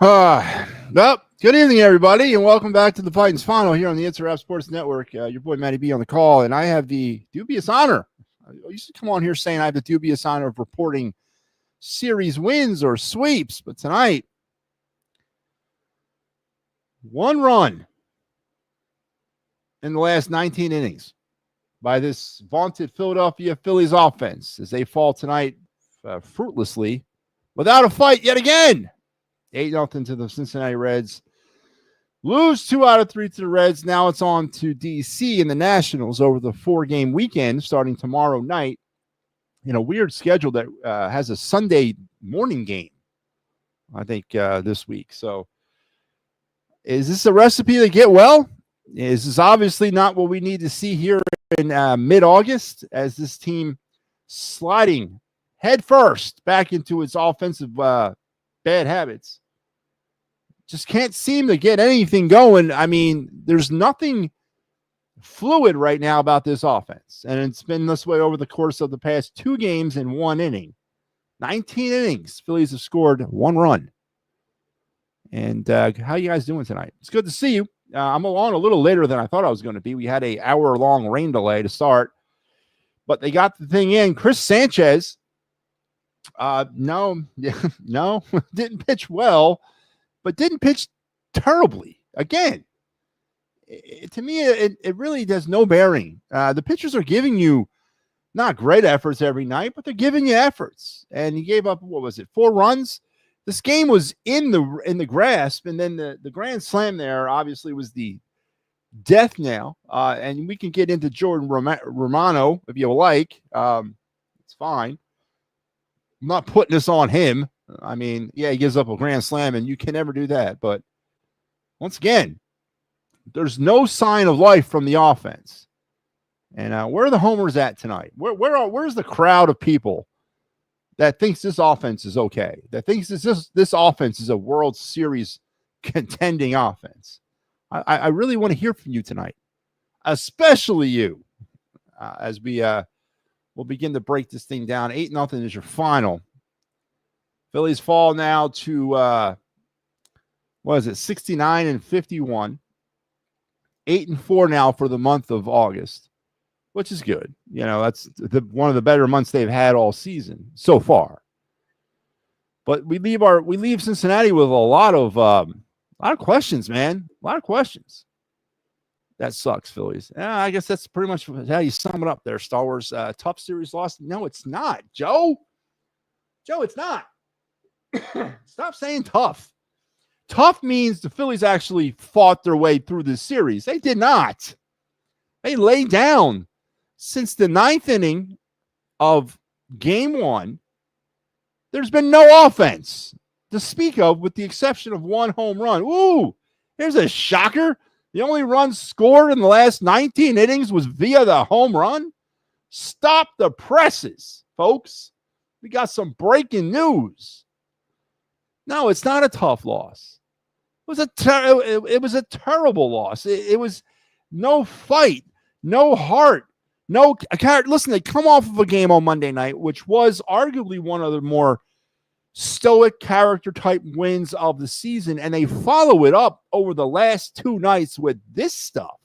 Well, good evening, everybody, and welcome back to the Titans Final here on the It's a Wrap Sports Network. Your boy Matty B on the call, and I have the dubious honor. I used to come on here saying I have the dubious honor of reporting series wins or sweeps, but tonight, one run in the last 19 innings by this vaunted Philadelphia Phillies offense as they fall tonight fruitlessly without a fight yet again. 8-0 to the Cincinnati Reds. Lose 2 out of 3 to the Reds. Now it's on to D.C. and the Nationals over the 4-game weekend starting tomorrow night in a weird schedule that has a Sunday morning game, I think, this week. So is this a recipe to get well? Is this obviously not what we need to see here in mid-August as this team sliding headfirst back into its offensive bad habits? Just can't seem to get anything going. I mean, there's nothing fluid right now about this offense, and it's been this way over the course of the past 2 games in 1 inning. 19 innings, Phillies have scored 1 run. And how you guys doing tonight? It's good to see you. I'm on a little later than I thought I was going to be. We had an hour-long rain delay to start, but they got the thing in. Chris Sanchez, no, didn't pitch well, but didn't pitch terribly. Again, to me, it really has no bearing. The pitchers are giving you not great efforts every night, but they're giving you efforts. And he gave up, 4 runs? This game was in the grasp, and then the grand slam there obviously was the death knell. And we can get into Jordan Romano if you like. It's fine. I'm not putting this on him. I mean, yeah, he gives up a grand slam, and you can never do that. But once again, there's no sign of life from the offense. And where are the homers at tonight? Where's the crowd of people that thinks this offense is okay, that thinks this offense is a World Series contending offense? I really want to hear from you tonight, especially you, as we'll begin to break this thing down. 8-0 is your final. Phillies fall now to 69-51, 8-4 now for the month of August, which is good. You know, that's one of the better months they've had all season so far. But we leave Cincinnati with a lot of questions, man. A lot of questions. That sucks, Phillies. I guess that's pretty much how you sum it up there, Star Wars. Tough series loss. No, it's not, Joe. Joe, it's not. Stop saying tough. Tough means the Phillies actually fought their way through this series. They did not. They laid down. Since the 9th inning of game 1, there's been no offense to speak of with the exception of 1 home run. Ooh, here's a shocker. The only run scored in the last 19 innings was via the home run. Stop the presses, folks. We got some breaking news. No, it's not a tough loss. It was a terrible loss. It was no fight, no heart, no. Listen, they come off of a game on Monday night, which was arguably one of the more stoic character type wins of the season, and they follow it up over the last 2 nights with this stuff.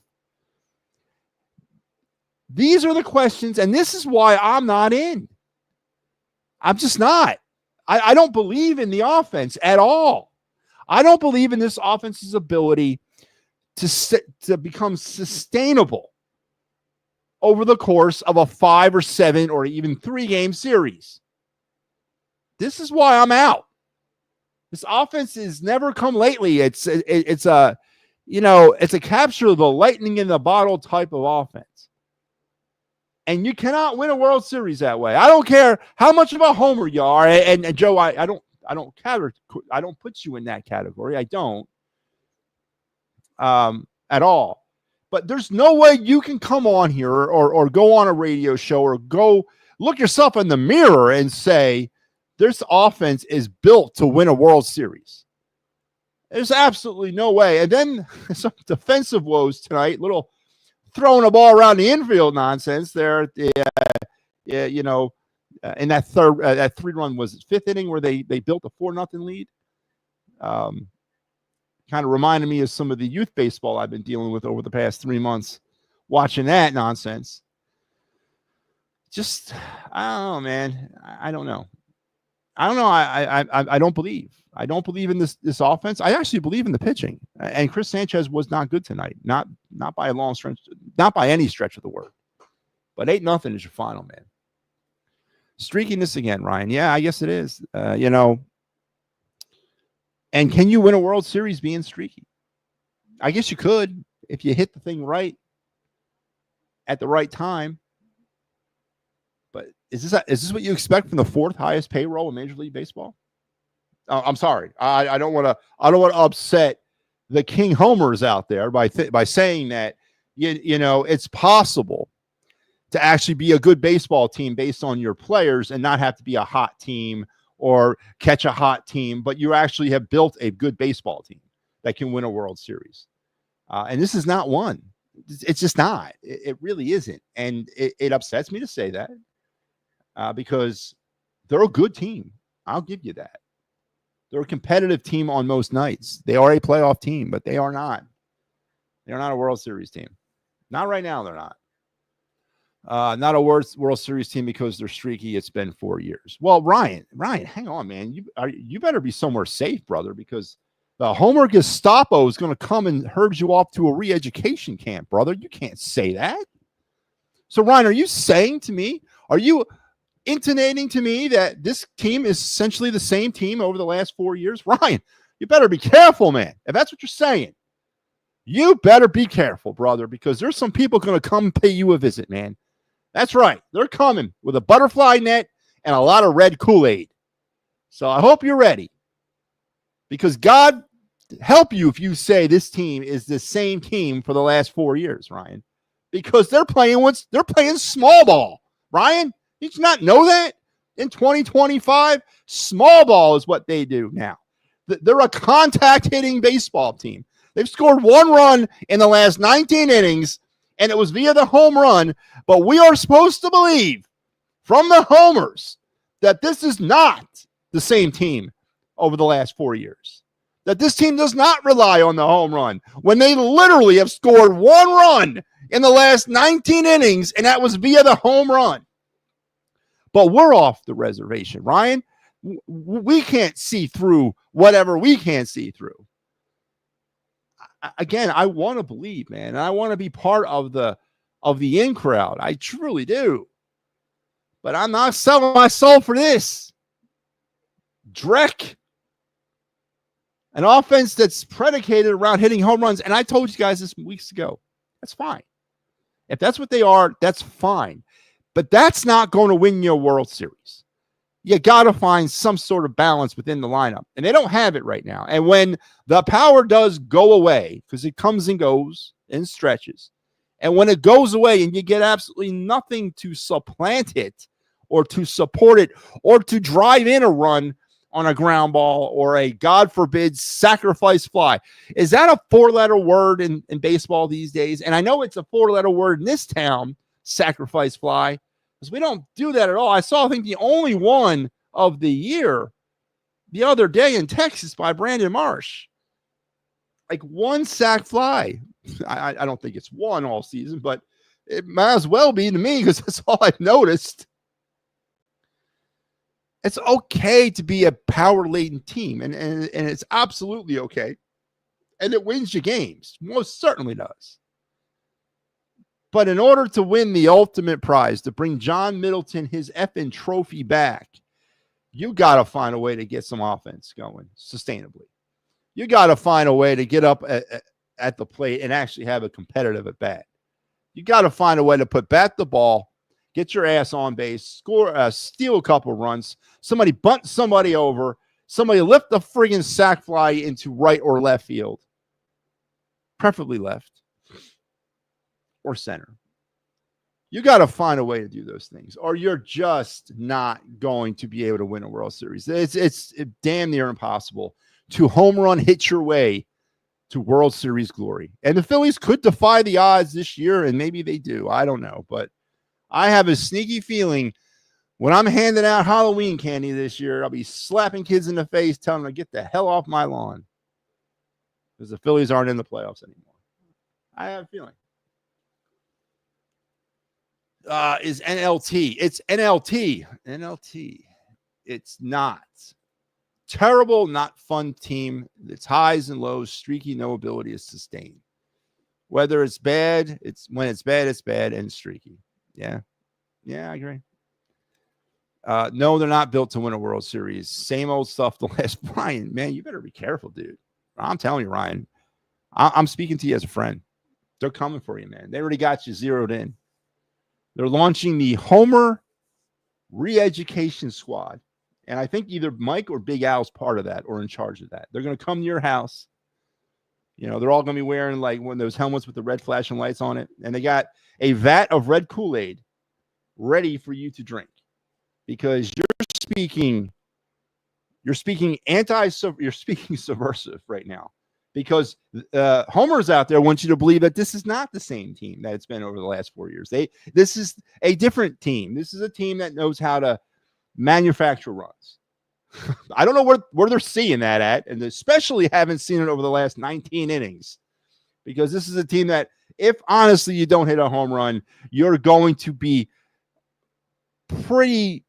These are the questions, and this is why I'm not in. I'm just not. I don't believe in the offense at all. I don't believe in this offense's ability to become sustainable over the course of a 5 or 7 or even 3-game series. This is why I'm out. This offense has never come lately. It's a capture of the lightning in the bottle type of offense. And you cannot win a World Series that way. I don't care how much of a homer you are. And Joe, I don't put you in that category. I don't at all. But there's no way you can come on here or go on a radio show or go look yourself in the mirror and say this offense is built to win a World Series. There's absolutely no way. And then some defensive woes tonight, little throwing a ball around the infield nonsense there. In that 3-run, was it 5th inning where they built a 4-0 lead? Kind of reminded me of some of the youth baseball I've been dealing with over the past 3 months, watching that nonsense. Just, I don't know, man. I don't know. I don't believe. I don't believe in this offense. I actually believe in the pitching. And Chris Sanchez was not good tonight. Not by a long stretch, not by any stretch of the word. But 8-0 is your final, man. Streakiness again, Ryan. Yeah, I guess it is. And can you win a World Series being streaky? I guess you could if you hit the thing right at the right time. But is this what you expect from the fourth highest payroll in Major League Baseball? I'm sorry. I don't want to upset the King homers out there by saying that it's possible to actually be a good baseball team based on your players and not have to be a hot team or catch a hot team, but you actually have built a good baseball team that can win a World Series. And this is not one. It's just not. It really isn't. And it upsets me to say that because they're a good team. I'll give you that. They're a competitive team on most nights. They are a playoff team, but they are not. They're not a World Series team. Not right now, they're not. Not a World Series team because they're streaky. It's been 4 years. Well, Ryan, hang on, man. You better be somewhere safe, brother, because the Homer Gestapo is going to come and herd you off to a re-education camp, brother. You can't say that. So, Ryan, are you saying to me, are you intonating to me that this team is essentially the same team over the last 4 years? Ryan, you better be careful, man. If that's what you're saying, you better be careful, brother, because there's some people going to come pay you a visit, man. That's right. They're coming with a butterfly net and a lot of red Kool-Aid. So I hope you're ready, because God help you if you say this team is the same team for the last 4 years, Ryan, because they're playing small ball. Ryan, did you not know that? In 2025, small ball is what they do now. They're a contact hitting baseball team. They've scored 1 run in the last 19 innings, and it was via the home run. But we are supposed to believe from the homers that this is not the same team over the last 4 years. That this team does not rely on the home run when they literally have scored 1 run in the last 19 innings, and that was via the home run. But we're off the reservation, Ryan. We can't see through whatever we can't see through. Again, I want to believe, man, and I want to be part of the in crowd. I truly do. But I'm not selling my soul for this. Drek, an offense that's predicated around hitting home runs, and I told you guys this weeks ago. That's fine. If that's what they are, that's fine. But that's not going to win you a World Series. You got to find some sort of balance within the lineup. And they don't have it right now. And when the power does go away, because it comes and goes in stretches, and when it goes away and you get absolutely nothing to supplant it or to support it or to drive in a run on a ground ball or a, God forbid, sacrifice fly. Is that a 4-letter word in baseball these days? And I know it's a 4-letter word in this town, sacrifice fly, because we don't do that at all. I saw, I think, the only one of the year the other day in Texas by Brandon Marsh. Like 1 sack fly. I don't think it's 1 all season, but it might as well be to me because that's all I've noticed. It's okay to be a power-laden team, and it's absolutely okay. And it wins you games. Most certainly does. But in order to win the ultimate prize, to bring John Middleton his effing trophy back, you got to find a way to get some offense going sustainably. You got to find a way to get up at the plate and actually have a competitive at bat. You got to find a way to bat the ball, get your ass on base, score, steal a couple runs, somebody bunt somebody over, somebody lift the friggin' sack fly into right or left field, preferably left or center. You got to find a way to do those things, or you're just not going to be able to win a World Series. It's damn near impossible to home run hit your way to World Series glory. And the Phillies could defy the odds this year, and maybe they do. I don't know, but I have a sneaky feeling When I'm handing out Halloween candy this year, I'll be slapping kids in the face, telling them to get the hell off my lawn because the Phillies aren't in the playoffs anymore. I have a feeling. Is NLT. It's NLT. NLT. It's not. Terrible, not fun team. It's highs and lows, streaky, no ability to sustain. Whether it's bad, it's bad and streaky. Yeah. Yeah, I agree. No, they're not built to win a World Series. Same old stuff the last. Ryan, man, you better be careful, dude. I'm telling you, Ryan. I'm speaking to you as a friend. They're coming for you, man. They already got you zeroed in. They're launching the Homer Re-Education Squad. And I think either Mike or Big Al's part of that or in charge of that. They're going to come to your house. You know, they're all going to be wearing like one of those helmets with the red flashing lights on it. And they got a vat of red Kool-Aid ready for you to drink because you're speaking subversive right now. Because Homer's out there wants you to believe that this is not the same team that it's been over the last 4 years. This is a different team. This is a team that knows how to manufacture runs. I don't know where they're seeing that at, and especially haven't seen it over the last 19 innings. Because this is a team that, if honestly you don't hit a home run, you're going to be pretty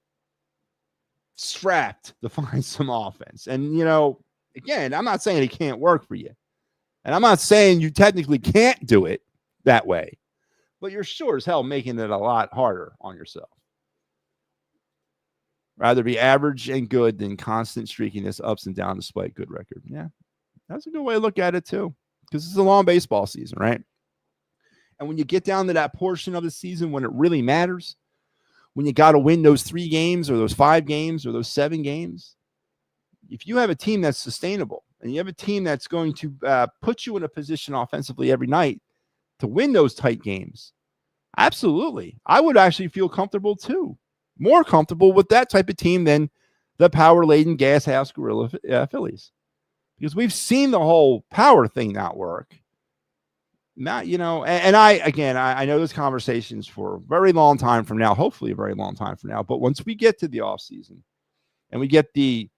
strapped to find some offense. And, you know, again, I'm not saying it can't work for you. And I'm not saying you technically can't do it that way. But you're sure as hell making it a lot harder on yourself. Rather be average and good than constant streakiness, ups and downs despite good record. Yeah, that's a good way to look at it too. Because it's a long baseball season, right? And when you get down to that portion of the season when it really matters, when you got to win those 3 games or those 5 games or those 7 games, if you have a team that's sustainable and you have a team that's going to put you in a position offensively every night to win those tight games, absolutely. I would actually feel comfortable too. More comfortable with that type of team than the power-laden gas house gorilla Phillies. Because we've seen the whole power thing not work. Not, you know, and I know this conversation's for a very long time from now, hopefully a very long time from now. But once we get to the offseason and we get the,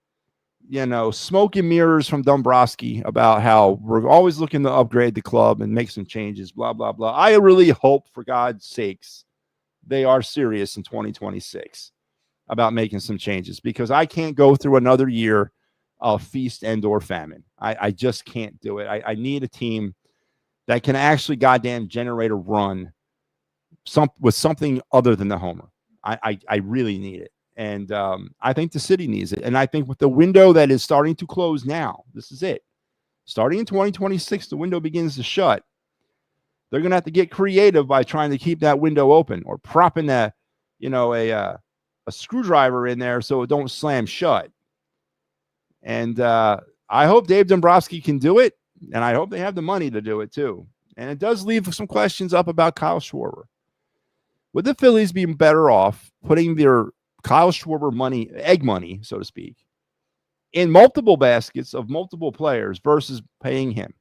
you know, smoke and mirrors from Dombrowski about how we're always looking to upgrade the club and make some changes, blah, blah, blah. I really hope, for God's sakes, they are serious in 2026 about making some changes, because I can't go through another year of feast and or famine. I just can't do it. I need a team that can actually goddamn generate a run with something other than the homer. I really need it. And I think the city needs it. And I think with the window that is starting to close now, this is it. Starting in 2026, the window begins to shut. They're going to have to get creative by trying to keep that window open or propping a screwdriver in there so it don't slam shut. And I hope Dave Dombrowski can do it, and I hope they have the money to do it too. And it does leave some questions up about Kyle Schwarber. Would the Phillies be better off putting their Kyle Schwarber money, egg money, so to speak, in multiple baskets of multiple players versus paying him?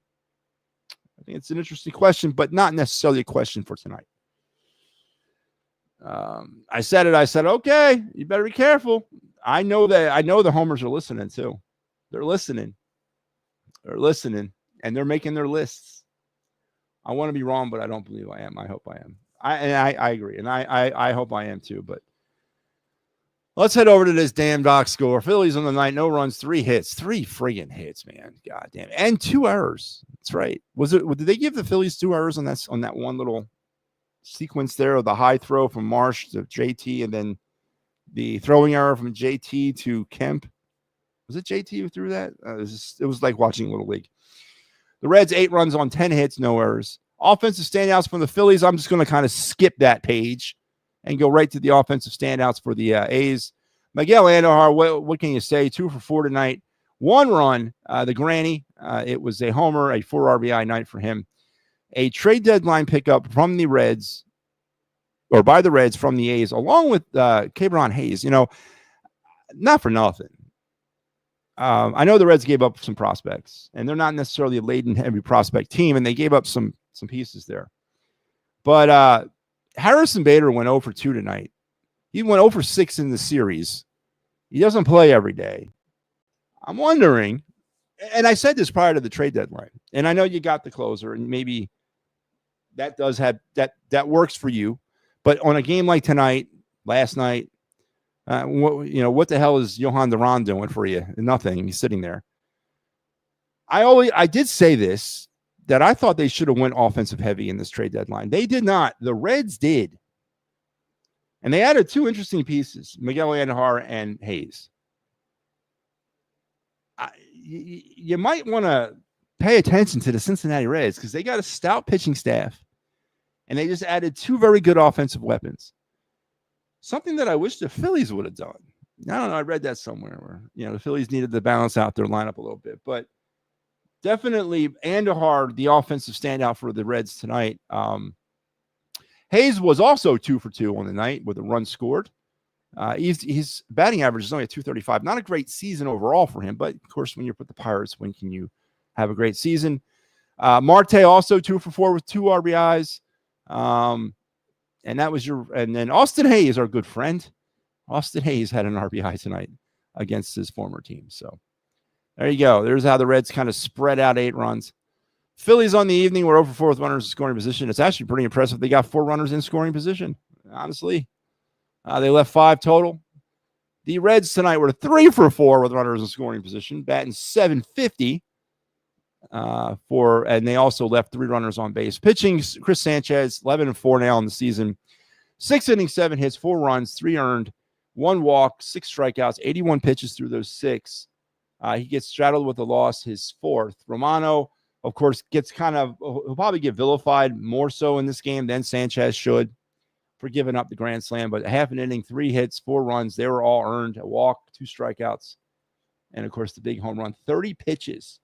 I think it's an interesting question, but not necessarily a question for tonight. I said, okay, you better be careful. I know the homers are listening too. They're listening, and they're making their lists. I want to be wrong, but I don't believe I am. I hope I am. I agree, and I hope I am too. But let's head over to this damn box score. Phillies on the night, no runs, 3 hits, 3 friggin' hits, man. God damn, and 2 errors. That's right. Did they give the Phillies 2 errors on that one little sequence there of the high throw from Marsh to JT, and then the throwing error from JT to Kemp? Was it JT who threw that? It was like watching Little League. The Reds, 8 runs on 10 hits, no errors. Offensive standouts from the Phillies. I'm just going to kind of skip that page and go right to the offensive standouts for the A's. Miguel Andujar, what can you say? 2 for 4 tonight. 1 run, the Granny. It was a homer, a 4 RBI night for him. A trade deadline pickup from the Reds, or by the Reds from the A's, along with Cabron Hayes. You know, not for nothing. I know the Reds gave up some prospects, and they're not necessarily a laden heavy prospect team, and they gave up some pieces there. But Harrison Bader went 0 for 2 tonight. He went 0 for 6 in the series. He doesn't play every day. I'm wondering, and I said this prior to the trade deadline, and I know you got the closer, and maybe that does have that works for you. But on a game like tonight, last night, what the hell is Johan Duran doing for you? Nothing. He's sitting there. I did say this, that I thought they should have went offensive heavy in this trade deadline. They did not. The Reds did. And they added two interesting pieces, Miguel Andujar and Hayes. You might want to pay attention to the Cincinnati Reds because they got a stout pitching staff, and they just added two very good offensive weapons. Something that I wish the Phillies would have done. I don't know. I read that somewhere where, the Phillies needed to balance out their lineup a little bit, but definitely Andujar, the offensive standout for the Reds tonight. Hayes was also 2 for 2 on the night with a run scored. His batting average is only at 235. Not a great season overall for him, but of course, when you're with the Pirates, when can you have a great season? Marte also 2 for 4 with 2 RBIs. And then Austin Hayes, our good friend. Austin Hayes had an RBI tonight against his former team. So there you go. There's how the Reds kind of spread out 8 runs. Phillies on the evening were 0 for 4 with runners in scoring position. It's actually pretty impressive. They got 4 runners in scoring position, honestly. They left 5 total. The Reds tonight were 3 for 4 with runners in scoring position, batting .750. And they also left 3 runners on base. Pitching, Chris Sanchez, 11-4 now in the season. 6 innings, 7 hits, 4 runs, 3 earned, 1 walk, 6 strikeouts, 81 pitches through those 6. He gets straddled with a loss, his 4th. Romano, of course, he'll probably get vilified more so in this game than Sanchez should for giving up the grand slam. But a half an inning, 3 hits, 4 runs, they were all earned. A walk, 2 strikeouts, and of course the big home run. 30 pitches.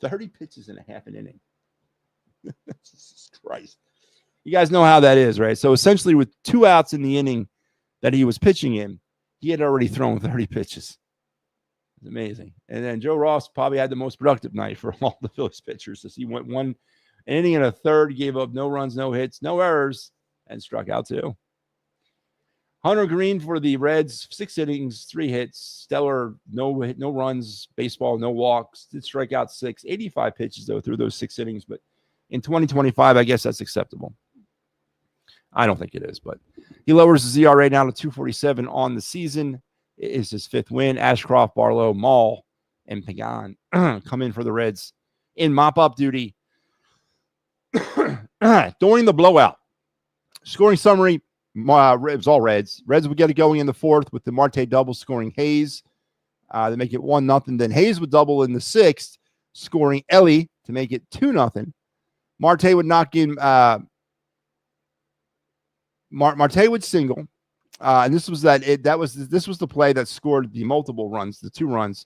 30 pitches in a half an inning. Jesus Christ. You guys know how that is, right? So essentially with 2 outs in the inning that he was pitching in, he had already thrown 30 pitches. It's amazing. And then Joe Ross probably had the most productive night for all the Phillies pitchers as he went 1 inning and a third, gave up no runs, no hits, no errors, and struck out 2. Hunter Green for the Reds, 6 innings, 3 hits, stellar, no runs, baseball, no walks, did strike out 6, 85 pitches, though, through those 6 innings. But in 2025, I guess that's acceptable. I don't think it is, but he lowers his ERA now to 2.47 on the season. It is his 5th win. Ashcroft, Barlow, Mall, and Pagan come in for the Reds in mop-up duty during the blowout. Scoring summary, it was all Reds. Reds would get it going in the 4th with the Marte double scoring Hayes. They make it 1-0. Then Hayes would double in the 6th, scoring Ellie to make it 2-0. Marte would knock in. Marte would single. And this was the play that scored the multiple runs, the 2 runs,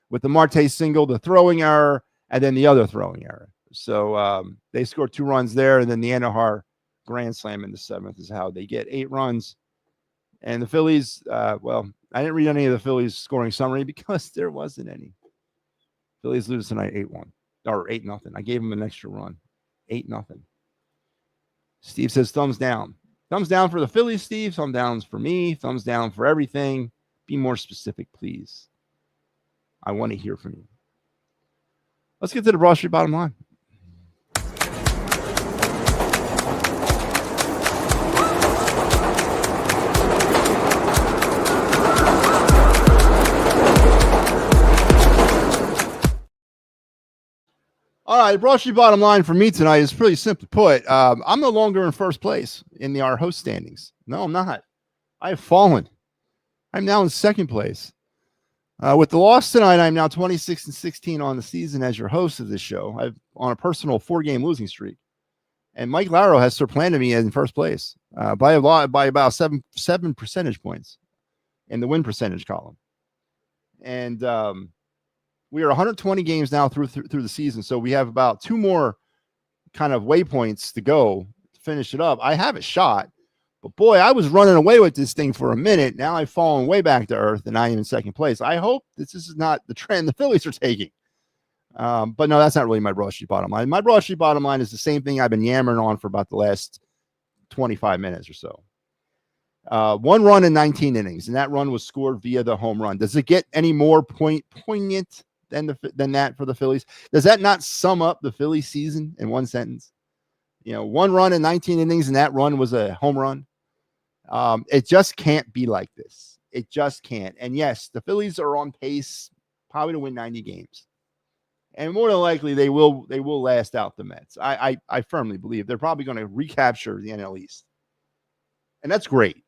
with the Marte single, the throwing error, and then the other throwing error. So they scored 2 runs there, and then the Andujar grand slam in the 7th is how they get 8 runs. And the Phillies, I didn't read any of the Phillies scoring summary because there wasn't any. Phillies lose tonight 8-1 or 8-0. I gave them an extra run, 8-0. Steve says thumbs down. Thumbs down for the Phillies, Steve. Thumbs down for me. Thumbs down for everything. Be more specific, please. I want to hear from you. Let's get to the Broad Street bottom line. All right, Broad Street bottom line for me tonight is pretty simply put. I'm no longer in first place in our host standings. No, I'm not. I have fallen. I'm now in second place. With the loss tonight, I'm now 26-16 on the season as your host of this show. I'm on a personal 4-game losing streak. And Mike Laro has supplanted me in first place by about seven percentage points in the win percentage column. And we are 120 games now through the season, so we have about 2 more kind of waypoints to go to finish it up. I have a shot, but boy, I was running away with this thing for a minute. Now I've fallen way back to earth, and I am in second place. I hope this is not the trend the Phillies are taking. But no, that's not really my Broad Street bottom line. My Broad Street bottom line is the same thing I've been yammering on for about the last 25 minutes or so. 1 run in 19 innings, and that run was scored via the home run. Does it get any more poignant than that for the Phillies? Does that not sum up the Phillies season in one sentence? 1 run in 19 innings, and that run was a home run. It just can't be like this. It just can't. And yes, the Phillies are on pace probably to win 90 games. And more than likely, they will last out the Mets. I firmly believe they're probably going to recapture the NL East. And that's great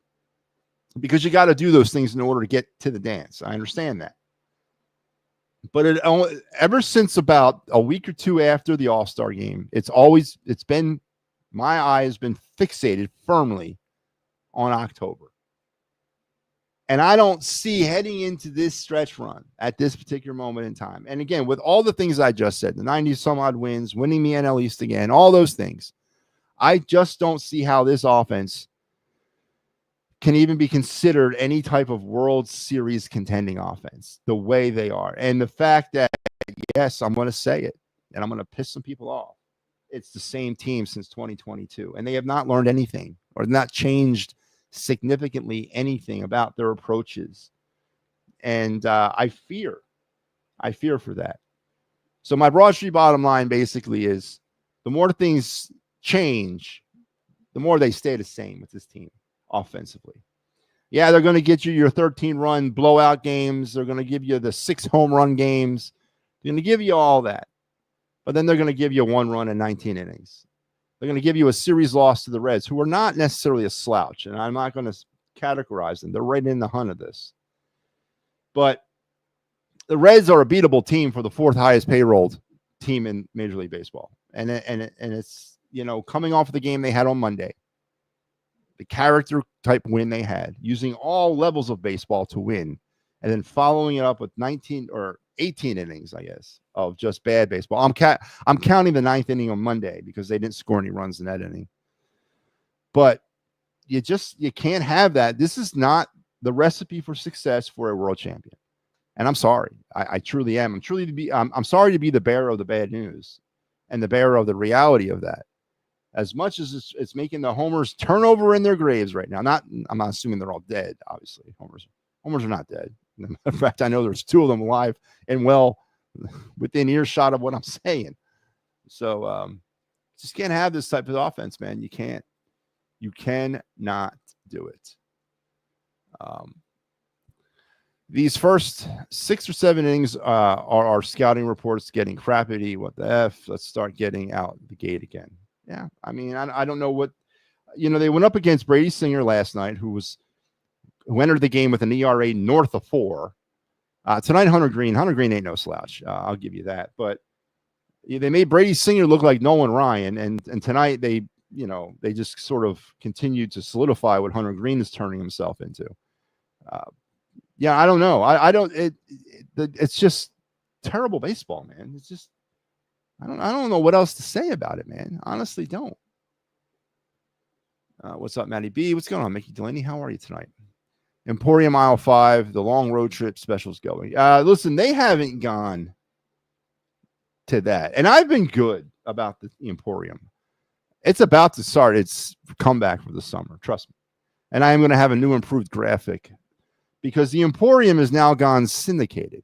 because you got to do those things in order to get to the dance. I understand that. But ever since about a week or two after the All-Star game, my eye has been fixated firmly on October. And I don't see heading into this stretch run at this particular moment in time. And again, with all the things I just said, the 90 some odd wins, winning the NL East again, all those things, I just don't see how this offense can even be considered any type of World Series contending offense the way they are. And the fact that, yes, I'm going to say it, and I'm going to piss some people off. It's the same team since 2022, and they have not learned anything or not changed significantly anything about their approaches. And I fear for that. So my Broad Street bottom line basically is the more things change, the more they stay the same with this team offensively. Yeah, they're going to get you your 13-run blowout games. They're going to give you the 6 home run games. They're going to give you all that. But then they're going to give you 1 run in 19 innings. They're going to give you a series loss to the Reds, who are not necessarily a slouch, and I'm not going to categorize them. They're right in the hunt of this. But the Reds are a beatable team for the 4th highest payrolled team in Major League Baseball. And it's, coming off of the game they had on Monday, the character type win they had, using all levels of baseball to win, and then following it up with 19 or 18 innings, I guess, of just bad baseball. I'm counting the 9th inning on Monday because they didn't score any runs in that inning. But you can't have that. This is not the recipe for success for a world champion. And I'm sorry. I truly am. I'm sorry to be the bearer of the bad news and the bearer of the reality of that. As much as it's making the homers turn over in their graves right now. I'm not assuming they're all dead, obviously. Homers are not dead. In fact, I know there's 2 of them alive and well within earshot of what I'm saying. So just can't have this type of offense, man. You can't. You cannot do it. These first 6 or 7 innings are our scouting reports getting crappy. What the F? Let's start getting out the gate again. Yeah, I mean, I don't know what, they went up against Brady Singer last night, who entered the game with an ERA north of 4. Tonight, Hunter Green ain't no slouch. I'll give you that. But they made Brady Singer look like Nolan Ryan, and tonight they just sort of continued to solidify what Hunter Green is turning himself into. I don't know. It's just terrible baseball, man. It's just, I don't know what else to say about it, man. Honestly, don't. What's up, Matty B? What's going on, Mickey Delaney? How are you tonight? Emporium Aisle 5, the long road trip special's going. Listen, they haven't gone to that. And I've been good about the Emporium. It's about to start its comeback for the summer. Trust me. And I am going to have a new improved graphic because the Emporium is now gone syndicated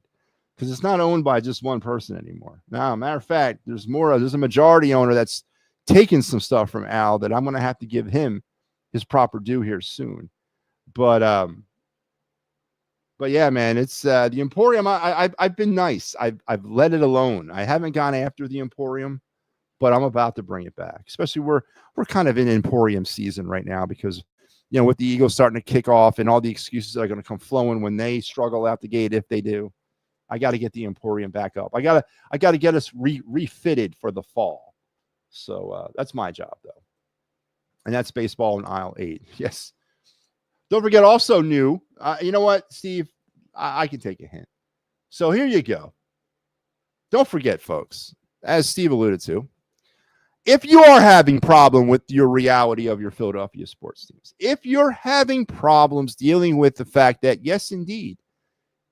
because it's not owned by just one person anymore. Now, matter of fact, there's a majority owner that's taken some stuff from Al that I'm going to have to give him his proper due here soon. But yeah, man, it's the Emporium. I've been nice. I've let it alone. I haven't gone after the Emporium, but I'm about to bring it back. Especially we're kind of in Emporium season right now because with the Eagles starting to kick off and all the excuses that are going to come flowing when they struggle out the gate, if they do, I got to get the Emporium back up. I got to get us refitted for the fall. So that's my job though, and that's baseball in aisle 8. Yes. Don't forget, also new. You know what, Steve? I can take a hint. So here you go. Don't forget, folks, as Steve alluded to, if you are having problem with your reality of your Philadelphia sports teams, if you're having problems dealing with the fact that, yes, indeed,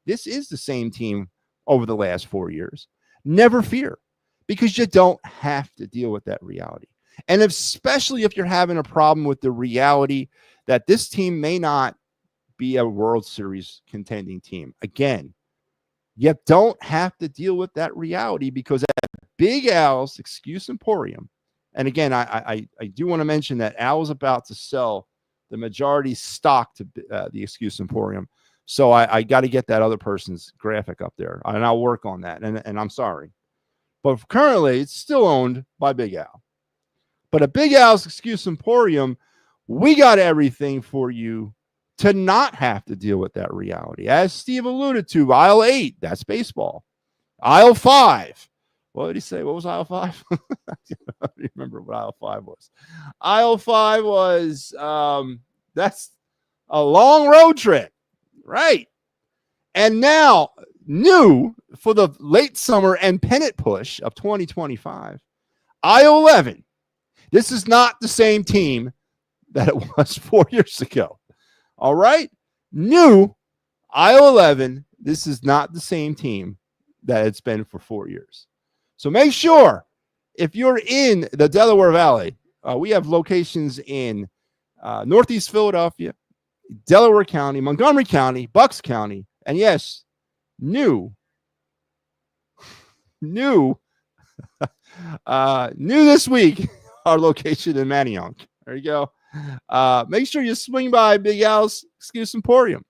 this is the same team over the last 4 years, never fear, because you don't have to deal with that reality. And especially if you're having a problem with the reality that this team may not be a World Series contending team. Again, you don't have to deal with that reality because at Big Al's Excuse Emporium, and again, I do want to mention that Al's about to sell the majority stock to the Excuse Emporium. So I got to get that other person's graphic up there, and I'll work on that. And I'm sorry. But currently, it's still owned by Big Al. But at Big Al's Excuse Emporium, we got everything for you to not have to deal with that reality. As Steve alluded to, aisle 8, that's baseball. Aisle 5. What did he say? What was aisle 5? I don't remember what aisle 5 was. Aisle 5 was, that's a long road trip, right? And now, new for the late summer and pennant push of 2025, aisle 11. This is not the same team that it was 4 years ago. All right? New aisle 11. This is not the same team that it's been for 4 years. So make sure if you're in the Delaware Valley, we have locations in Northeast Philadelphia, Delaware County, Montgomery County, Bucks County, and yes, new this week, our location in Manayunk. There you go. Make sure you swing by Big Al's Excuse Emporium.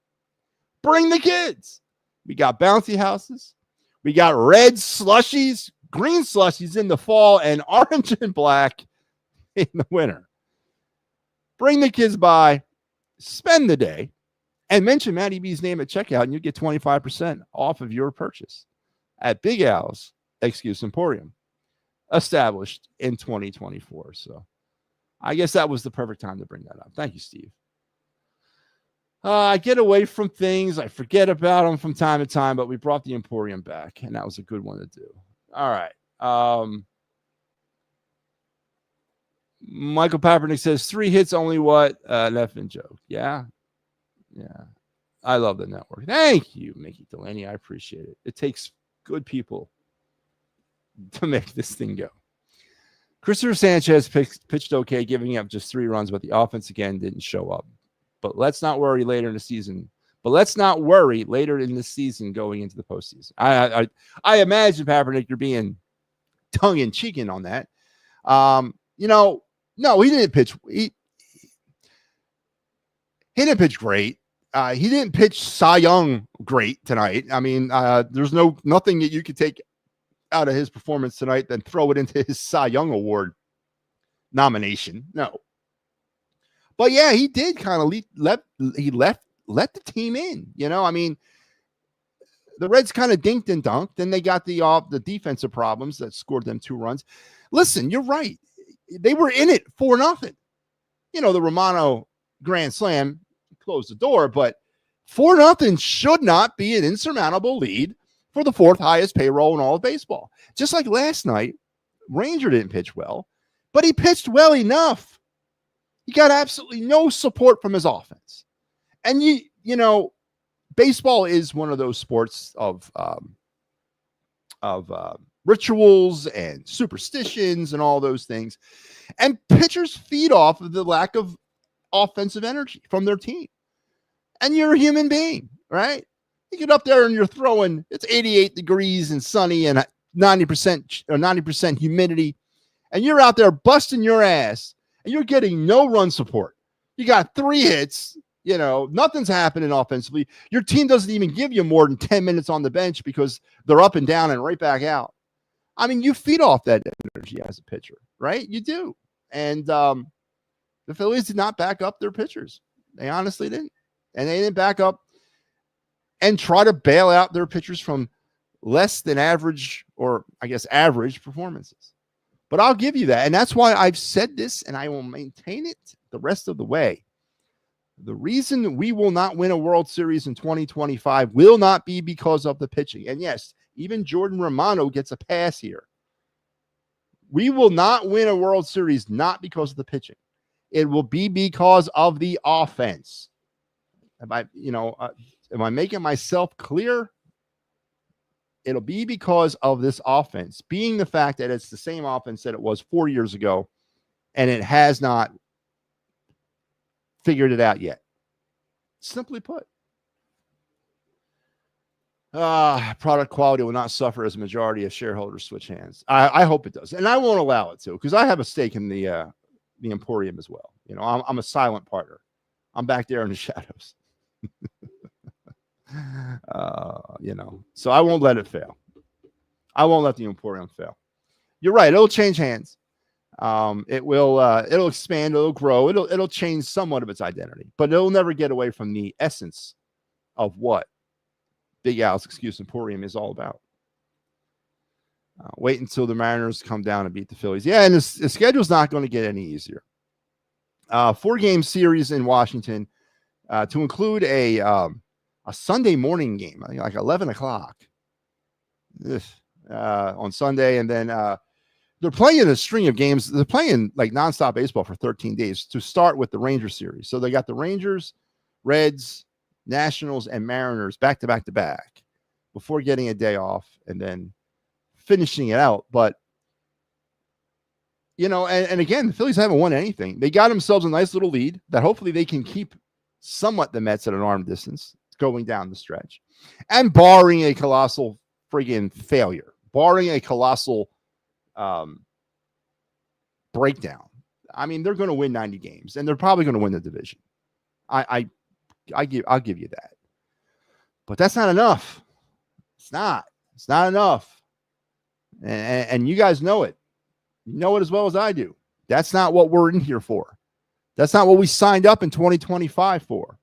Bring the kids. We got bouncy houses. We got red slushies, green slushies in the fall, and orange and black in the winter. Bring the kids by, spend the day, and mention Matty B's name at checkout, and you get 25% off of your purchase at Big Al's Excuse Emporium, established in 2024. So I guess that was the perfect time to bring that up. Thank you, Steve. I get away from things. I forget about them from time to time, but we brought the Emporium back, and that was a good one to do. All right. Michael Papernick says 3 hits, only what? An effing joke. Yeah. Yeah. I love the network. Thank you, Mickey Delaney. I appreciate it. It takes good people to make this thing go. Christopher Sanchez pitched okay, giving up just 3 runs, but the offense again didn't show up. But let's not worry later in the season. Going into the postseason. I imagine, Papernick, you're being tongue-in-cheek on that. No, he didn't pitch. He didn't pitch great. He didn't pitch Cy Young great tonight. I mean, there's nothing that you could take out of his performance tonight, then throw it into his Cy Young Award nomination. No. But yeah, he did kind of let the team in. I mean, the Reds kind of dinked and dunked, and they got the defensive problems that scored them 2 runs. Listen, you're right. They were in it 4-0. The Romano grand slam closed the door, but 4-0 should not be an insurmountable lead for the 4th highest payroll in all of baseball. Just like last night, Ranger didn't pitch well, but he pitched well enough. He got absolutely no support from his offense. And baseball is one of those sports of rituals and superstitions and all those things. And pitchers feed off of the lack of offensive energy from their team. And you're a human being, right? You get up there and you're throwing, it's 88 degrees and sunny and 90% humidity. And you're out there busting your ass and you're getting no run support. You got 3 hits, nothing's happening offensively. Your team doesn't even give you more than 10 minutes on the bench because they're up and down and right back out. I mean, you feed off that energy as a pitcher, right? You do. And the Phillies did not back up their pitchers. They honestly didn't. And they didn't back up and try to bail out their pitchers from less than average, or I guess average performances. But I'll give you that. And that's why I've said this, and I will maintain it the rest of the way. The reason we will not win a World Series in 2025 will not be because of the pitching. And yes, even Jordan Romano gets a pass here. We will not win a World Series not because of the pitching. It will be because of the offense. Am I making myself clear? It'll be because of this offense, being the fact that it's the same offense that it was 4 years ago and it has not figured it out yet. Simply put. Product quality will not suffer as a majority of shareholders switch hands. I hope it does, and I won't allow it to, because I have a stake in the Emporium as well. You know, I'm a silent partner. I'm back there in the shadows. You know, so I won't let it fail. I won't let the Emporium fail. You're right; it'll change hands. It will. It'll expand. It'll grow. It'll change somewhat of its identity, but it'll never get away from the essence of what Big Al's Excuse Emporium is all about. Wait until the Mariners come down and beat the Phillies. Yeah, and the schedule's not going to get any easier. 4-game series in Washington, to include a Sunday morning game, I think like 11 o'clock on Sunday, and then they're playing a string of games. They're playing like nonstop baseball for 13 days to start with the Rangers series. So they got the Rangers, Reds, Nationals, and Mariners back to back before getting a day off and then finishing it out. But, you know, and again, the Phillies haven't won anything. They got themselves a nice little lead that hopefully they can keep somewhat the Mets at an arm distance going down the stretch. And barring a colossal friggin' failure, barring a colossal breakdown, I mean, they're going to win 90 games, and they're probably going to win the division. I'll give you that. But that's not enough. It's not enough. And you guys know it. You know it as well as I do. That's not what we're in here for. That's not what we signed up in 2025 for.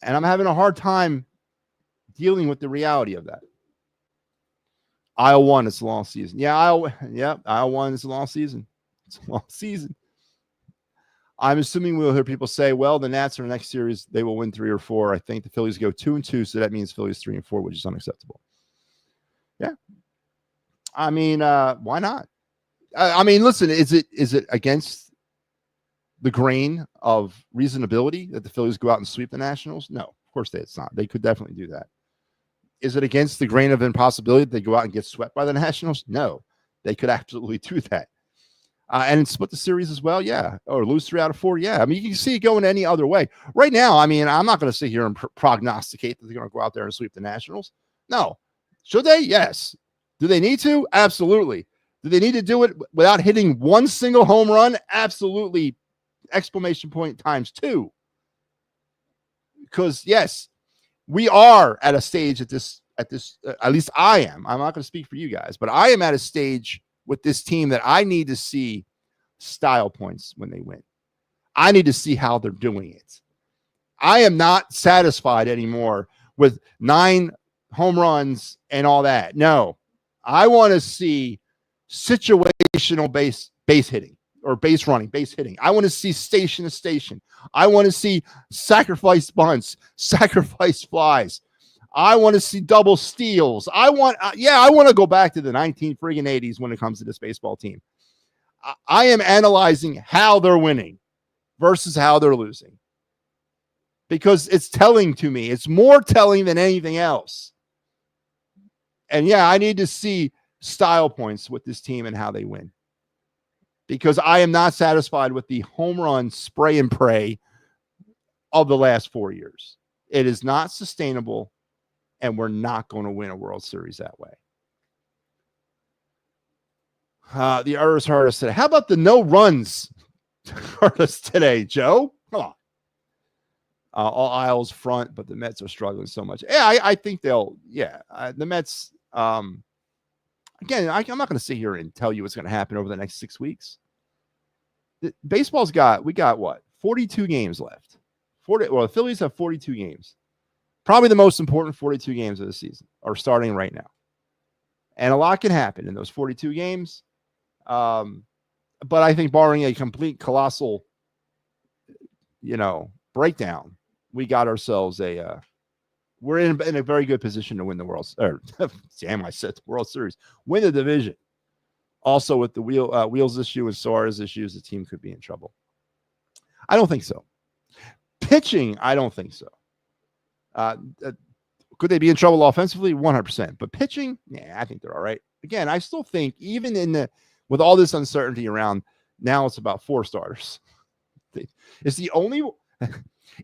And I'm having a hard time dealing with the reality of that. Iowa won. It's a long season. Iowa won. It's a long season. It's a long season. I'm assuming we'll hear people say, well, the Nats are the next series. They will win 3 or 4. I think the Phillies go 2-2. So that means Phillies 3 and 4, which is unacceptable. Yeah. I mean, why not? I mean, listen, is it against the grain of reasonability that the Phillies go out and sweep the Nationals? No, of course it's not. They could definitely do that. Is it against the grain of impossibility that they go out and get swept by the Nationals? No, they could absolutely do that. And split the series as well, yeah. Or lose 3 out of 4, yeah. I mean, you can see it going any other way. Right now, I mean, I'm not going to sit here and prognosticate that they're going to go out there and sweep the Nationals. No. Should they? Yes. Do they need to? Absolutely. Do they need to do it without hitting one single home run? Absolutely. Exclamation point times 2. Because, yes, we are at a stage at least I am. I'm not going to speak for you guys, but I am at a stage with this team that I need to see style points when they win. I need to see how they're doing it. I am not satisfied anymore with 9 home runs and all that. No, I want to see situational base hitting or base running, base hitting. I want to see station to station. I want to see sacrifice bunts, sacrifice flies. I want to see double steals. I want to go back to the 1980s when it comes to this baseball team. I am analyzing how they're winning versus how they're losing because it's telling to me. It's more telling than anything else. And yeah, I need to see style points with this team and how they win because I am not satisfied with the home run spray and pray of the last 4 years. It is not sustainable. And we're not going to win a World Series that way. The errors hurt us today. How about the no runs hurt us today, Joe? Come on. All aisles front, but the Mets are struggling so much. Yeah, I think they'll. Yeah, the Mets. Again, I'm not going to sit here and tell you what's going to happen over the next 6 weeks. Baseball's we got what? 42 games left. The Phillies have 42 games. Probably the most important 42 games of the season are starting right now. And a lot can happen in those 42 games. But I think barring a complete colossal, breakdown, we got ourselves we're in a very good position to win the World Series, win the division. Also with the wheels issue and Suarez issues, the team could be in trouble. I don't think so. Pitching, I don't think so. Could they be in trouble offensively? 100%. But pitching, yeah, I think they're all right. Again, I still think even in the with all this uncertainty around, now it's about 4 starters. Is the only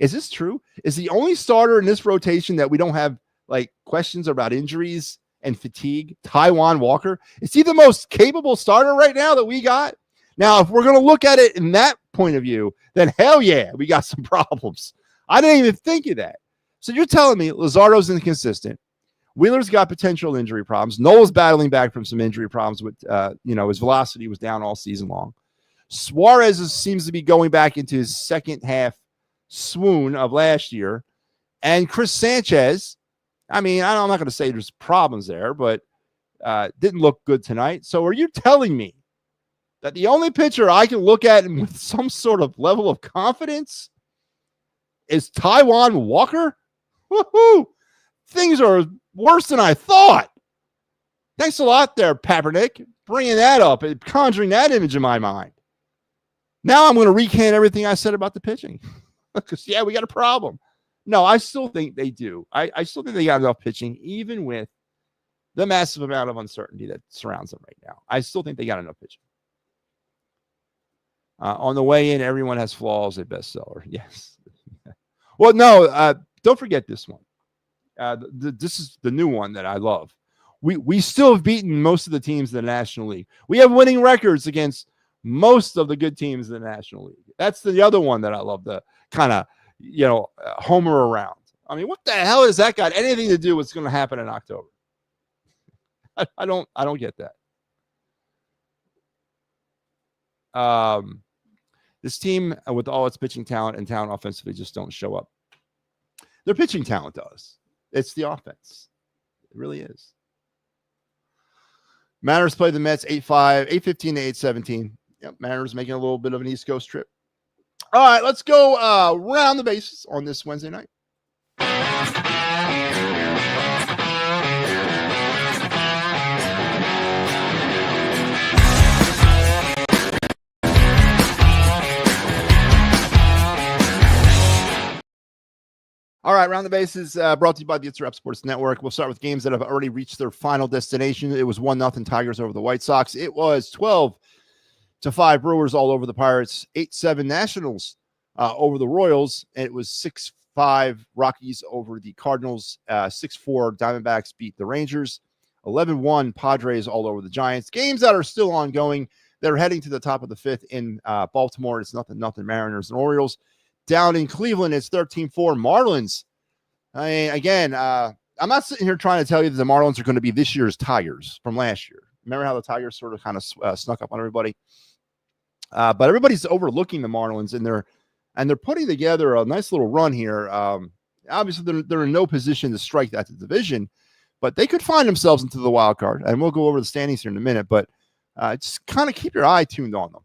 is this true? Is the only starter in this rotation that we don't have like questions about injuries and fatigue Taijuan Walker? Is he the most capable starter right now that we got? Now, if we're going to look at it in that point of view, then hell yeah, we got some problems. I didn't even think of that. So you're telling me Luzardo's inconsistent. Wheeler's got potential injury problems. Noel's battling back from some injury problems with, his velocity was down all season long. Suarez seems to be going back into his second half swoon of last year. And Chris Sanchez, I'm not going to say there's problems there, but didn't look good tonight. So are you telling me that the only pitcher I can look at with some sort of level of confidence is Taijuan Walker? Woohoo! Things are worse than I thought. Thanks a lot there, Papernick, bringing that up and conjuring that image in my mind. Now I'm going to recant everything I said about the pitching. Because, we got a problem. No, I still think they do. I still think they got enough pitching, even with the massive amount of uncertainty that surrounds them right now. I still think they got enough pitching. On the way in, everyone has flaws, a bestseller. Yes. Well, no, don't forget this one. This is the new one that I love. We still have beaten most of the teams in the National League. We have winning records against most of the good teams in the National League. That's the other one that I love to kind of, homer around. I mean, what the hell has that got anything to do with what's going to happen in October? I don't get that. This team, with all its pitching talent and talent offensively, just don't show up. Their pitching talent does. It's the offense. It really is. Mariners play the Mets 8-15 to 8-17. Yep, Mariners making a little bit of an East Coast trip. All right, let's go round the bases on this Wednesday night. All right, round the bases brought to you by the It's Rep Sports Network. We'll start with games that have already reached their final destination. It was 1-0 Tigers over the White Sox. It was 12-5 Brewers all over the Pirates. 8-7 Nationals over the Royals. And it was 6-5 Rockies over the Cardinals. 6-4 Diamondbacks beat the Rangers. 11-1 Padres all over the Giants. Games that are still ongoing. They're heading to the top of the fifth in Baltimore. It's 0-0 Mariners and Orioles. Down in Cleveland, it's 13-4 Marlins. I mean, again, I'm not sitting here trying to tell you that the Marlins are going to be this year's Tigers from last year. Remember how the Tigers sort of kind of snuck up on everybody? But everybody's overlooking the Marlins, and they're putting together a nice little run here. Obviously, they're in no position to strike that division, but they could find themselves into the wild card. And we'll go over the standings here in a minute, but just kind of keep your eye tuned on them.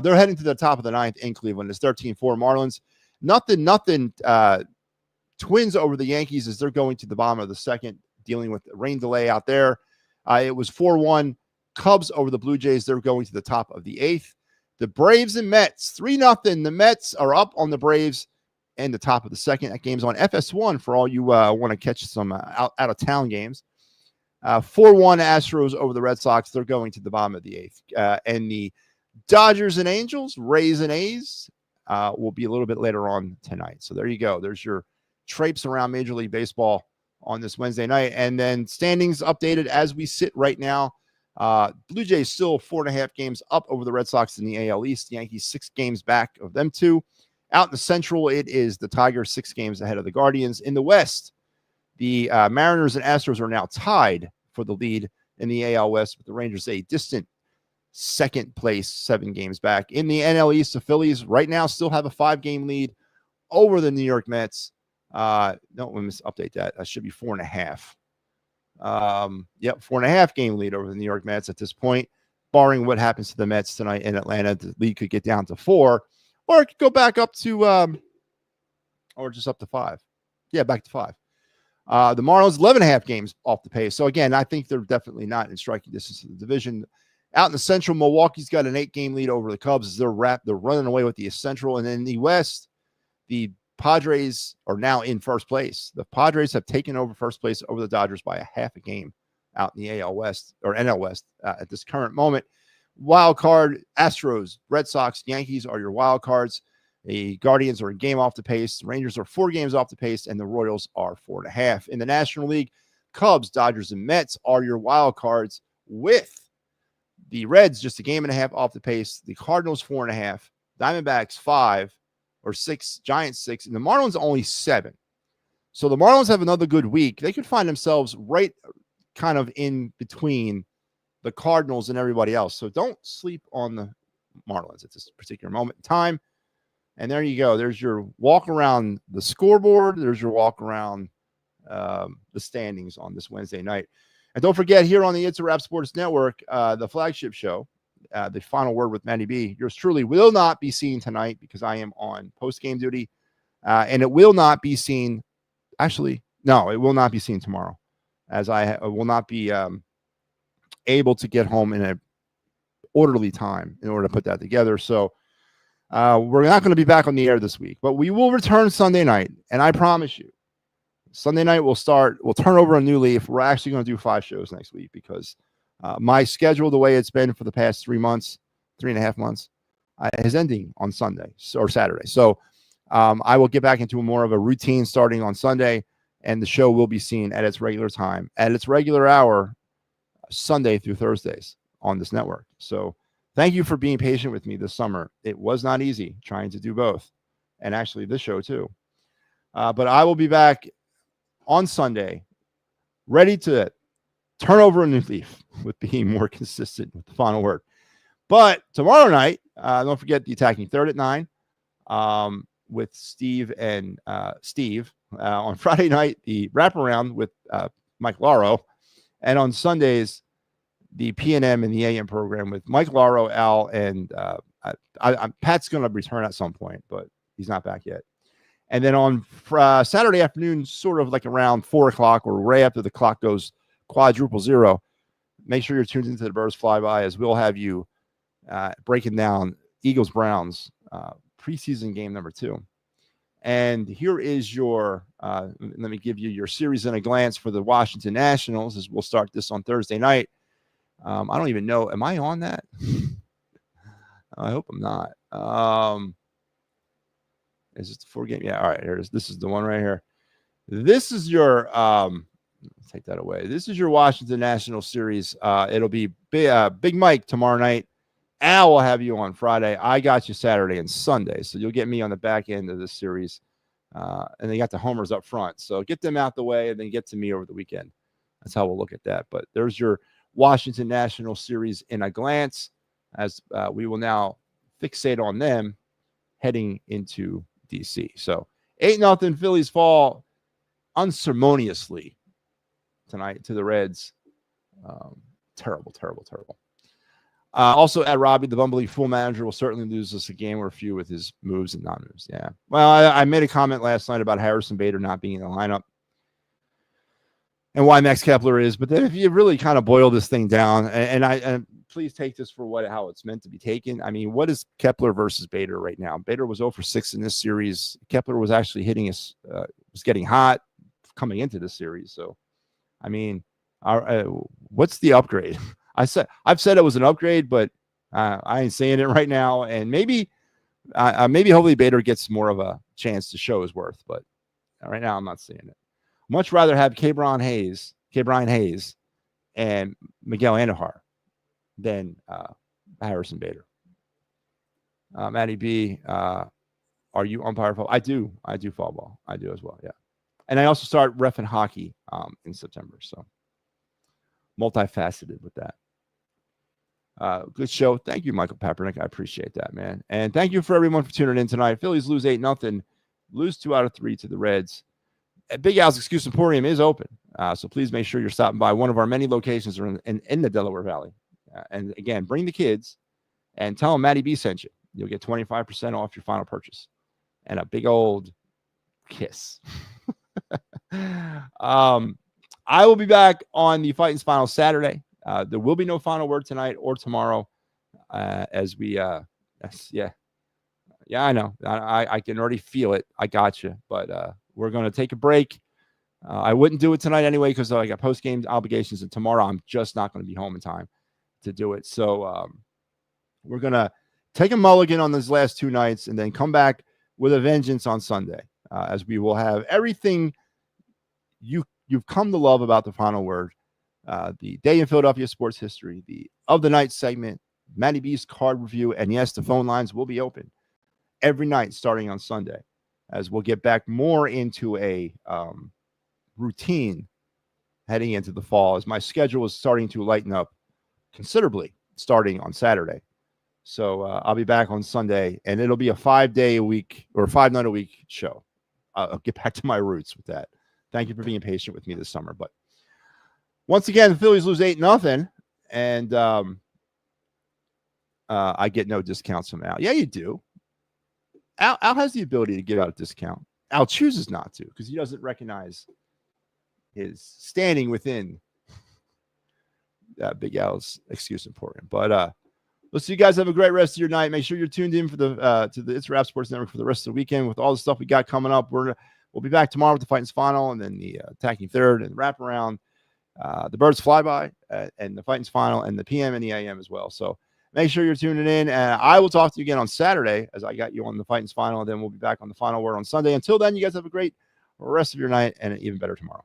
They're heading to the top of the ninth in Cleveland. It's 13-4 Marlins. Nothing. Twins over the Yankees as they're going to the bottom of the second, dealing with rain delay out there. It was 4-1 Cubs over the Blue Jays. They're going to the top of the eighth. The Braves and Mets, 3-0. The Mets are up on the Braves and the top of the second. That game's on FS1 for all you want to catch some out-of-town games. 4-1 Astros over the Red Sox. They're going to the bottom of the eighth. And the Dodgers and Angels, Rays and A's will be a little bit later on tonight. So there you go. There's your traipse around Major League Baseball on this Wednesday night. And then standings updated as we sit right now. Blue Jays still 4.5 games up over the Red Sox in the AL East. The Yankees 6 games back of them two. Out in the Central, it is the Tigers 6 games ahead of the Guardians. In the West, the Mariners and Astros are now tied for the lead in the AL West, with the Rangers a distant second place, 7 games back. In the NL East, the Phillies right now still have a 5-game lead over the New York Mets. No, let me update that. That should be 4.5. 4.5 game lead over the New York Mets at this point. Barring what happens to the Mets tonight in Atlanta, the lead could get down to 4, or it could go back up to, or just up to 5. Yeah, back to 5. The Marlins 11.5 games off the pace. So again, I think they're definitely not in striking distance of the division. Out in the Central, Milwaukee's got an 8-game lead over the Cubs as they're running away with the Central. And in the West, the Padres are now in first place. The Padres have taken over first place over the Dodgers by a half a game out in the AL West or NL West at this current moment. wild card, Astros, Red Sox, Yankees are your wild cards. The Guardians are a game off the pace. The Rangers are 4 games off the pace, and the Royals are 4.5. In the National League, Cubs, Dodgers, and Mets are your wild cards, with the Reds just a game and a half off the pace. The Cardinals 4.5, Diamondbacks 5 or 6, Giants 6, and the Marlins only 7. So the Marlins have another good week. They could find themselves right kind of in between the Cardinals and everybody else. So don't sleep on the Marlins at this particular moment in time. And there you go. There's your walk around the scoreboard. There's your walk around the standings on this Wednesday night. And don't forget, here on the It's a Wrap Sports Network, the flagship show, the Final Word with Matty B, yours truly will not be seen tonight because I am on post-game duty. And it will not be seen. Actually, no, it will not be seen tomorrow, as I will not be able to get home in an orderly time in order to put that together. So we're not going to be back on the air this week, but we will return Sunday night. And I promise you, Sunday night we'll turn over a new leaf. We're actually going to do 5 shows next week because my schedule, the way it's been for the past 3.5 months, is ending on Sunday or Saturday. So I will get back into more of a routine starting on Sunday, and the show will be seen at its regular time, at its regular hour, Sunday through Thursdays on this network. So thank you for being patient with me this summer. It was not easy trying to do both, and actually this show too. But I will be back on Sunday, ready to turn over a new leaf with being more consistent with the final word. But tomorrow night, don't forget the Attacking Third at 9 with Steve and Steve. On Friday night, the wraparound with Mike Lauro. And on Sundays, the PNM and the AM program with Mike Lauro, Al, and Pat's going to return at some point, but he's not back yet. And then on Saturday afternoon, sort of like around 4 o'clock or right after the clock goes quadruple zero, make sure you're tuned into the Birds Flyby, as we'll have you breaking down Eagles-Browns preseason game number 2. And here is your, let me give you your series in a glance for the Washington Nationals, as we'll start this on Thursday night. I don't even know. Am I on that? I hope I'm not. Is this the 4 game? Yeah. All right. Here it is. This is the one right here. This is your, take that away. This is your Washington National series. It'll be Big Mike tomorrow night. Al will have you on Friday. I got you Saturday and Sunday. So you'll get me on the back end of this series. And they got the homers up front. So get them out the way and then get to me over the weekend. That's how we'll look at that. But there's your Washington National series in a glance, as we will now fixate on them heading into DC. So 8-0 Phillies fall unceremoniously tonight to the Reds. Terrible. Also, at Robbie, the Bumblebee Fool manager, will certainly lose us a game or a few with his moves and non-moves. Yeah. Well, I made a comment last night about Harrison Bader not being in the lineup and why Max Kepler is. But then if you really kind of boil this thing down, and please take this for how it's meant to be taken. I mean, what is Kepler versus Bader right now? Bader was 0 for 6 in this series. Kepler was actually hitting us, was getting hot coming into this series. So, I mean, what's the upgrade? I've said it was an upgrade, but I ain't saying it right now. And maybe hopefully Bader gets more of a chance to show his worth. But right now, I'm not seeing it. Much rather have K-Brian Hayes, and Miguel Andujar than Harrison Bader. Matty B, are you umpire? I do fall ball. I do as well. Yeah. And I also start reffing hockey in September. So multifaceted with that. Good show. Thank you, Michael Papernick. I appreciate that, man. And thank you for everyone for tuning in tonight. Phillies lose 8-0, lose 2 out of 3 to the Reds. Big Al's Excuse Emporium is open. So please make sure you're stopping by one of our many locations in the Delaware Valley. And again, bring the kids and tell them Matty B sent you. You'll get 25% off your final purchase and a big old kiss. I will be back on the Fighting's Final Saturday. There will be no final word tonight or tomorrow, as we, I know. I can already feel it. I got you. But we're going to take a break. I wouldn't do it tonight anyway because I got post-game obligations, and tomorrow I'm just not going to be home in time to do it. So We're going to take a mulligan on these last 2 nights and then come back with a vengeance on Sunday, as we will have everything you've come to love about the Final Word, the day in Philadelphia sports history, the of the night segment, Matty B's card review, and yes, the phone lines will be open every night starting on Sunday, as we'll get back more into a routine heading into the fall, as my schedule is starting to lighten up considerably starting on Saturday. So I'll be back on Sunday, and it'll be a 5-day-a-week or 5-night-a-week show. I'll get back to my roots with that. Thank you for being patient with me this summer. But once again, the Phillies lose 8-0, and I get no discounts from Al. Yeah, you do. Al has the ability to give out a discount. Al chooses not to because he doesn't recognize his standing within Big Al's excuse important. But let's see you guys have a great rest of your night. Make sure you're tuned in for the to the It's Rap Sports Network for the rest of the weekend with all the stuff we got coming up. We'll be back tomorrow with the Fighting's Final, and then the Attacking Third and the Wraparound, the Birds Flyby, and the Fighting's Final, and the PM and the AM as well. So make sure you're tuning in, and I will talk to you again on Saturday as I got you on the Fighting's Final, and then we'll be back on the Final Word on Sunday. Until then, you guys have a great rest of your night and an even better tomorrow.